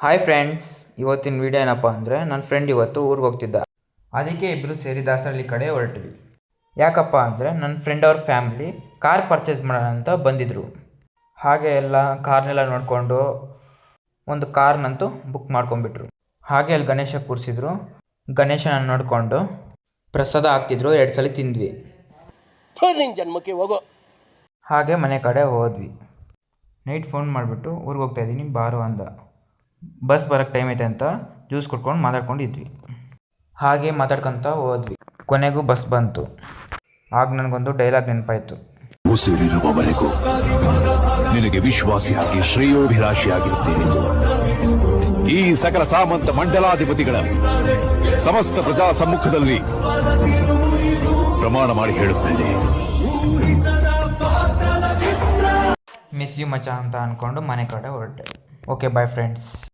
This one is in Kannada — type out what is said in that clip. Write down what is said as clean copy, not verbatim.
ಹಾಯ್ ಫ್ರೆಂಡ್ಸ್, ಇವತ್ತಿನ ವಿಡಿಯೋ ಏನಪ್ಪ ಅಂದರೆ ನನ್ನ ಫ್ರೆಂಡ್ ಇವತ್ತು ಊರಿಗೆ ಹೋಗ್ತಿದ್ದ. ಅದಕ್ಕೆ ಇಬ್ಬರು ಸೇರಿ ದಾಸರಳ್ಳಿ ಕಡೆ ಹೊರಟ್ವಿ. ಯಾಕಪ್ಪ ಅಂದರೆ ನನ್ನ ಫ್ರೆಂಡ್ ಅವ್ರ ಫ್ಯಾಮ್ಲಿ ಕಾರ್ ಪರ್ಚೇಸ್ ಮಾಡೋಣ ಅಂತ ಬಂದಿದ್ದರು. ಹಾಗೆ ಎಲ್ಲ ಕಾರ್ನೆಲ್ಲ ನೋಡಿಕೊಂಡು ಒಂದು ಕಾರ್ನಂತೂ ಬುಕ್ ಮಾಡ್ಕೊಂಡ್ಬಿಟ್ರು. ಹಾಗೆ ಅಲ್ಲಿ ಗಣೇಶ ಕೂರಿಸಿದ್ರು. ಗಣೇಶನ ನೋಡಿಕೊಂಡು ಪ್ರಸಾದ ಹಾಕ್ತಿದ್ರು. 2 ಸಲ ತಿಂದ್ವಿ. ಜನ್ಮಕ್ಕೆ ಹೋಗೋ. ಹಾಗೆ ಮನೆ ಕಡೆ ಹೋದ್ವಿ. ನೈಟ್ ಫೋನ್ ಮಾಡಿಬಿಟ್ಟು ಊರಿಗೆ ಹೋಗ್ತಾಯಿದ್ದೀನಿ ಬಾರು ಅಂದ. ಬಸ್ ಬರೋಕ್ಕೆ ಟೈಮ್ ಐತೆ ಅಂತ ಜ್ಯೂಸ್ ಕುಡ್ಕೊಂಡು ಮಾತಾಡ್ಕೊಂಡಿದ್ವಿ. ಹಾಗೆ ಮಾತಾಡ್ಕೊತ ಹೋದ್ವಿ. ಕೊನೆಗೂ ಬಸ್ ಬಂತು. ಆಗ ನನಗೊಂದು ಡೈಲಾಗ್ ನೆನಪಾಯಿತು. ಉಸಿರಿರುವವರೆಗೂ ನಿನಗೆ ವಿಶ್ವಾಸಿಯಾಗಿ ಶ್ರೇಯೋಭಿಲಾಷಿಯಾಗಿರುತ್ತೇನೆ. ಈ ಸಕಲ ಸಾಮಂತ ಮಂಡಲಾಧಿಪತಿಗಳ ಸಮಸ್ತ ಪ್ರಜಾ ಸಮ್ಮುಖದಲ್ಲಿ ಪ್ರಮಾಣ ಮಾಡಿ ಹೇಳುತ್ತೇನೆ. ಮಿಸ್ ಯು ಮಚ ಅಂತ ಅಂದ್ಕೊಂಡು ಮನೆ ಕಡೆ ಹೊರಟೆ. Okay, bye friends.